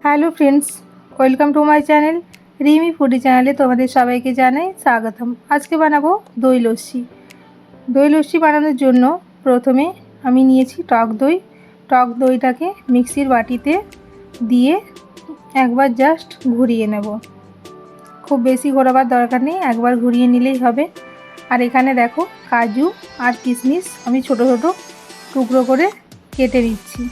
Hello friends, welcome to my channel Rimi foodie চ্যানেলে তোমাদের সবাইকে জানাই স্বাগতম। আজকে বানাবো দই লস্যি। দই লস্যি বানানোর জন্য প্রথমে আমি নিয়েছি টক দইটাকে মিক্সির বাটিতে দিয়ে একবার জাস্ট ঘুরিয়ে নেব। খুব বেশি ঘোরাবার দরকার নেই, একবার ঘুরিয়ে নিলেই হবে। আর এখানে দেখো কাজু আর কিশমিশ আমি ছোট ছোট টুকরো করে কেটে নিচ্ছি।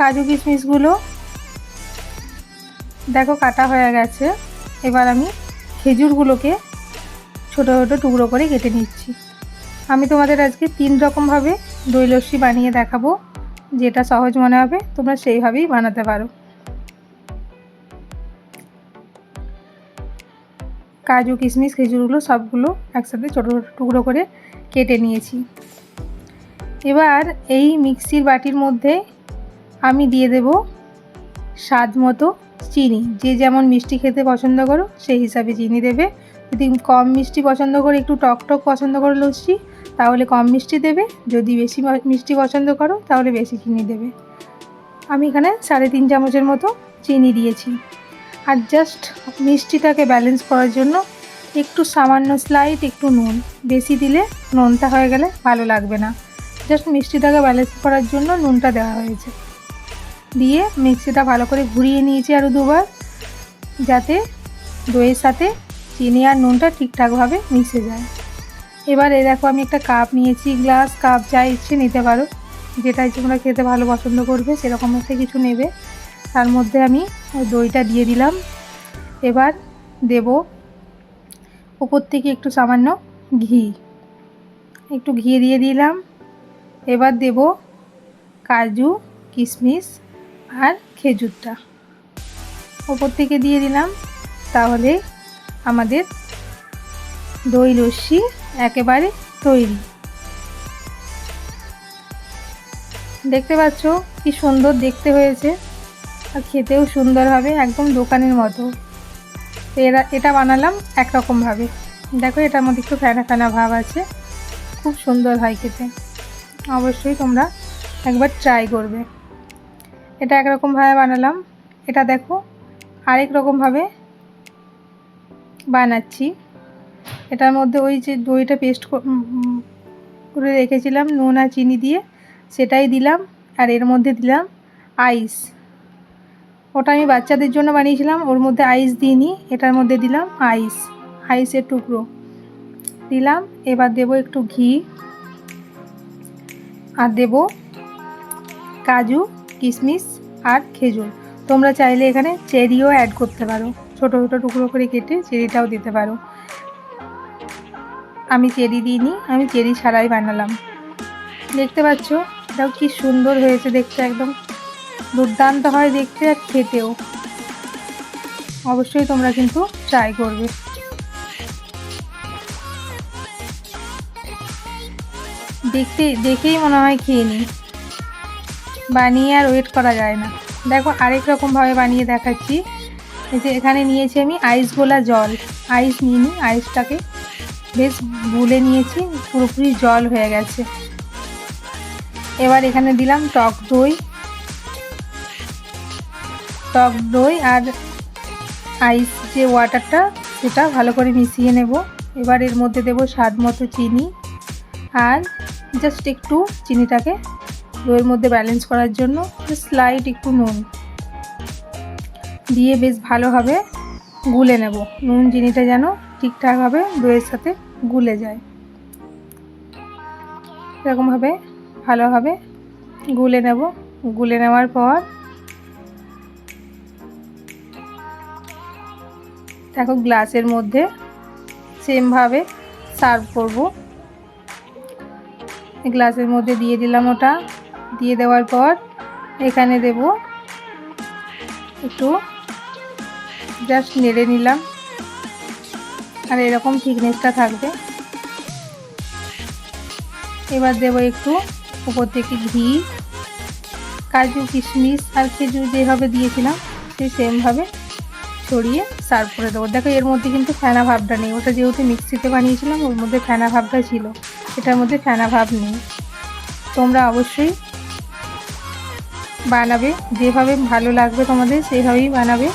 কাজু কিশমিশগুলো দেখো কাটা হয়ে গেছে। এবার আমি খেজুরগুলোকে ছোটো ছোটো টুকরো করে কেটে নিচ্ছি। আমি তোমাদের আজকে 3 রকমভাবে দই লস্যি বানিয়ে দেখাবো, যেটা সহজ মনে হবে তোমরা সেইভাবেই বানাতে পারো। কাজু কিশমিশ খেজুরগুলো সবগুলো একসাথে ছোটো ছোটো টুকরো করে কেটে নিয়েছি। এবার এই মিক্সির বাটির মধ্যে আমি দিয়ে দেব স্বাদ মতো চিনি। যে যেমন মিষ্টি খেতে পছন্দ করো সেই হিসাবে চিনি দেবে। যদি কম মিষ্টি পছন্দ করো, একটু টক পছন্দ করো লস্যি, তাহলে কম মিষ্টি দেবে। যদি বেশি মিষ্টি পছন্দ করো তাহলে বেশি চিনি দেবে। আমি এখানে 3.5 চামচের মতো চিনি দিয়েছি। আর জাস্ট মিষ্টিটাকে ব্যালেন্স করার জন্য একটু সামান্য স্লাইট একটু নুন, বেশি দিলে নুনটা হয়ে গেলে ভালো লাগবে না। জাস্ট মিষ্টিটাকে ব্যালেন্স করার জন্য নুনটা দেওয়া হয়েছে। দিয়ে মিক্সিটা ভালো করে ঘুরিয়ে নিয়েছি আরও 2বার, যাতে দইয়ের সাথে চিনি আর নুনটা ঠিকঠাকভাবে মিশে যায়। এবার এই দেখো আমি একটা কাপ নিয়েছি, গ্লাস কাপ যা ইচ্ছে নিতে পারো, যেটাই তোমরা খেতে ভালো পছন্দ করবে সেরকম একটা কিছু নেবে। তার মধ্যে আমি দইটা দিয়ে দিলাম। এবার দেব উপর থেকে একটু সামান্য একটু ঘি দিয়ে দিলাম। এবার দেব কাজু কিশমিশ আর খেজুরটা ওপর থেকে দিয়ে দিলাম। তাহলে আমাদের দই লস্যি একেবারে তৈরি। দেখতে পাচ্ছ কি সুন্দর দেখতে হয়েছে, আর খেতেও সুন্দর হবে, একদম দোকানের মতো। এটা বানালাম একরকমভাবে। দেখো এটার মধ্যে একটু ফেনা ফেনা ভাব আছে, খুব সুন্দর হয় খেতে। অবশ্যই তোমরা একবার ট্রাই করবে। এটা একরকমভাবে বানালাম। এটা দেখো আরেক রকমভাবে বানাচ্ছি। এটার মধ্যে ওই যে দইটা পেস্ট করে রেখেছিলাম নুন আর চিনি দিয়ে, সেটাই দিলাম। আর এর মধ্যে দিলাম আইস। ওটা আমি বাচ্চাদের জন্য বানিয়েছিলাম, ওর মধ্যে আইস দিইনি। এটার মধ্যে দিলাম আইসের টুকরো দিলাম। এবার দেব একটু ঘি আর দেব কাজু কিশমিশ আর খেজুর। তোমরা চাইলে এখানে চেরিও অ্যাড করতে পারো, ছোটো ছোটো টুকরো করে কেটে চেরিটাও দিতে পারো। আমি চেরি দিইনি, আমি চেরি ছাড়াই বানালাম। দেখতে পাচ্ছ এটাও কি সুন্দর হয়েছে দেখতে, একদম দুর্দান্ত হয় দেখতে আর খেতেও। অবশ্যই তোমরা কিন্তু ট্রাই করবে। দেখেই মনে হয় খেয়ে নিই, বানিয়ে আর ওয়েট করা যায় না। দেখো আরেক রকমভাবে বানিয়ে দেখাচ্ছি। এই যে এখানে নিয়েছি আমি আইস গোলা জল, আইস নিইনি, আইসটাকে বেশ গুলে নিয়েছি, পুরোপুরি জল হয়ে গেছে। এবার এখানে দিলাম টক দই আর আইস যে ওয়াটারটা, সেটা ভালো করে মিশিয়ে নেব। এবার এর মধ্যে দেব স্বাদ মতো চিনি, আর জাস্ট একটু চিনিটাকে দইয়ের মধ্যে ব্যালেন্স করার জন্য স্লাইট একটু নুন দিয়ে বেশ ভালোভাবে গুলে নেব। নুন চিনিটা যেন ঠিকঠাকভাবে দইয়ের সাথে গুলে যায়, এরকমভাবে ভালোভাবে গুলে নেব। গুলে নেওয়ার পর দেখো গ্লাসের মধ্যে সেমভাবে সার্ভ করব। গ্লাসের মধ্যে দিয়ে দিলাম। ওটা দিয়ে দেওয়ার পর এখানে দেব একটু, জাস্ট নেড়ে নিলাম। আর এরকম থিকনেসটা থাকবে। এবার দেব একটু উপর থেকে ঘি, কাজু কিশমিশ আর খেজুর যেভাবে দিয়েছিলাম সেই সেমভাবে ছড়িয়ে সার্ভ করে দেবো। দেখো এর মধ্যে কিন্তু ফেনা ভাবটা নেই, ওটা যেহেতু মিক্সিতে বানিয়েছিলাম ওর মধ্যে ফেনা ভাবটা ছিল, এটার মধ্যে ফেনা ভাব নেই। তোমরা অবশ্যই বানাবে, যেভাবে ভালো লাগবে তোমাদের সেইভাবেই বানাবে,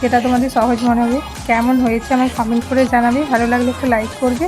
যেটা তোমাদের সহজ মনে হবে। কেমন হয়েছে আমায় কমেন্ট করে জানাবে, ভালো লাগলে একটা লাইক করবে।